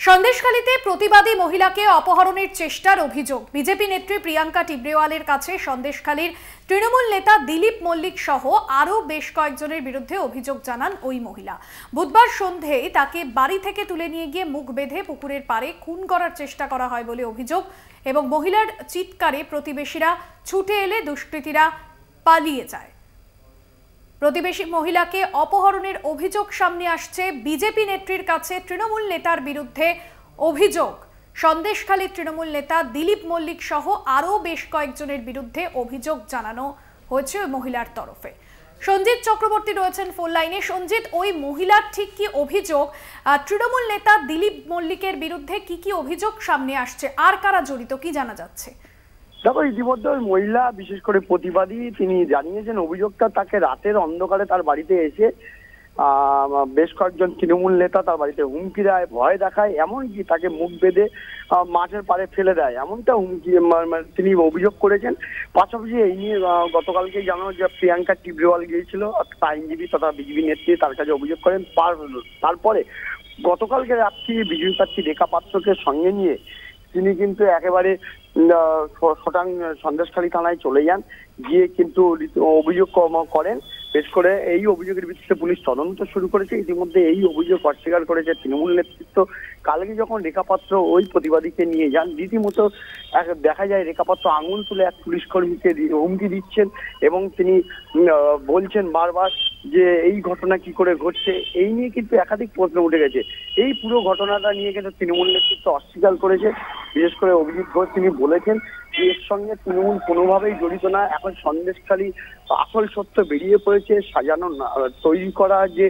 সন্দেশখালীতে প্রতিবাদী মহিলাকে অপহরণের চেষ্টার অভিযোগ বিজেপি নেত্রী প্রিয়াঙ্কা টিবরেওয়ালের কাছে সন্দেশখালীর তৃণমূল নেতা দিলীপ মল্লিক সহ আরও বেশ কয়েকজনের বিরুদ্ধে অভিযোগ জানান ওই মহিলা। বুধবার সন্ধ্যায় তাকে বাড়ি থেকে তুলে নিয়ে গিয়ে মুখ বেঁধে পুকুরের পাড়ে খুন করার চেষ্টা করা হয় বলে অভিযোগ এবং মহিলার চিৎকারে প্রতিবেশীরা ছুটে এলে দুষ্কৃতীরা পালিয়ে যায়। প্রতিবেশী মহিলাকে অপহরণের অভিযোগ সামনে আসছে বিজেপি নেত্রীর কাছে তৃণমূল নেতার বিরুদ্ধে অভিযোগ। সন্দেশখালীর তৃণমূল নেতা দিলীপ মল্লিক সহ আরও বেশ কয়েকজনের বিরুদ্ধে অভিযোগ জানানো হয়েছে ওই মহিলার তরফে। সঞ্জিত চক্রবর্তী রয়েছেন ফোন লাইনে। সঞ্জিত, ওই মহিলার ঠিক কি অভিযোগ? তৃণমূল নেতা দিলীপ মল্লিকের বিরুদ্ধে কি অভিযোগ সামনে আসছে, আর কারা জড়িত, কি জানা যাচ্ছে? দেখো, ইতিমধ্যে ওই মহিলা, বিশেষ করে প্রতিবাদী, তিনি জানিয়েছেন অভিযোগটা তাকে রাতের অন্ধকারে তার বাড়িতে এসে বেশ কয়েকজন তৃণমূল নেতা তার বাড়িতে হুমকি দেয়, ভয় দেখায়, এমনকি তাকে মুখ বেঁধে মাঠের পাড়ে ফেলে দেয়, এমনটা হুমকি তিনি অভিযোগ করেছেন। পাশাপাশি এই নিয়ে গতকালকে জানো যে প্রিয়াঙ্কা টিবরেওয়াল গিয়েছিল, আইনজীবী তথা বিজেপি নেত্রী, তার কাছে অভিযোগ করেন। তারপরে গতকালকে রাত্রি বিজেপি প্রার্থী রেখা পাত্রকে সঙ্গে নিয়ে তিনি কিন্তু একেবারে সন্দেশখালী থানায় চলে যান, গিয়ে কিন্তু অভিযোগ করেন। বেশ করে এই অভিযোগের ভিত্তিতে পুলিশ তদন্ত শুরু করেছে। ইতিমধ্যে এই অভিযোগ অস্বীকার করেছে তৃণমূল নেতৃত্ব। কালকে যখন রেখাপাত্র ওই প্রতিবাদীকে নিয়ে যান, রীতিমতো দেখা যায় রেখাপাত্র আঙুল তুলে এক পুলিশ কর্মীকে হুমকি দিচ্ছেন এবং তিনি বলছেন বারবার যে এই ঘটনা কি করে ঘটছে। এই নিয়ে কিন্তু একাধিক প্রশ্ন উঠে গেছে। এই পুরো ঘটনাটা নিয়ে কিন্তু তৃণমূল নেতৃত্ব অস্বীকার করেছে। বিশেষ করে অভিজিৎ ঘোষ তিনি বলেছেন যে এর সঙ্গে তৃণমূল কোনোভাবেই জড়িত না। এখন সন্দেশখালী আসল সত্য বেরিয়ে পড়েছে, সাজানো তৈরি করা যে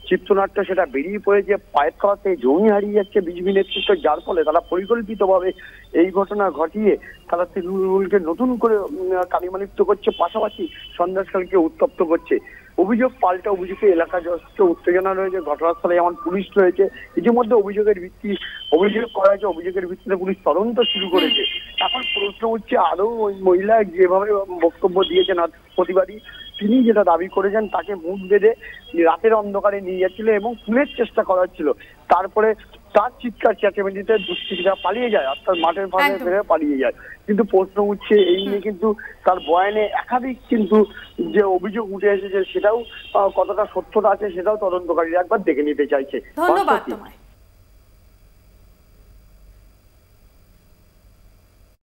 চিত্রনাট্য সেটা বেরিয়ে পড়েছে। পায়ের তলাতে জমি হারিয়ে যাচ্ছে বিজেপি নেতৃত্ব, যার ফলে তারা পরিকল্পিতভাবে এই ঘটনা ঘটিয়ে তারা তৃণমূলকে নতুন করে কালিমালিপ্ত করছে, পাশাপাশি সন্দেশখালীকে উত্তপ্ত করছে। অভিযোগ পাল্টা অভিযোগে এলাকা যথেষ্ট উত্তেজনা রয়েছে। ঘটনাস্থলে যেমন পুলিশ রয়েছে, ইতিমধ্যে অভিযোগ করা হয়েছে, অভিযোগের ভিত্তিতে পুলিশ তদন্ত শুরু করেছে। এখন প্রশ্ন উঠছে আদৌ ওই মহিলা যেভাবে বক্তব্য দিয়েছেন প্রতিবাদী, তিনি যেটা দাবি করেছেন তাকে মুখ বেঁধে রাতের অন্ধকারে নিয়ে যাচ্ছিল এবং খুনের চেষ্টা করা হচ্ছিল, তারপরে তার চিৎকার চেঁচামেচিতে দুষ্কৃতীরা পালিয়ে যায়, অর্থাৎ মাঠের ফাঁকে ফেলে পালিয়ে যায়। কিন্তু প্রশ্ন উঠছে এই নিয়ে কিন্তু তার বয়ানে একাধিক কিন্তু যে অভিযোগ উঠে এসেছে সেটাও কতটা সত্যতা আছে সেটাও তদন্তকারীরা একবার দেখে নিতে চাইছে। ধন্যবাদ তোমায়।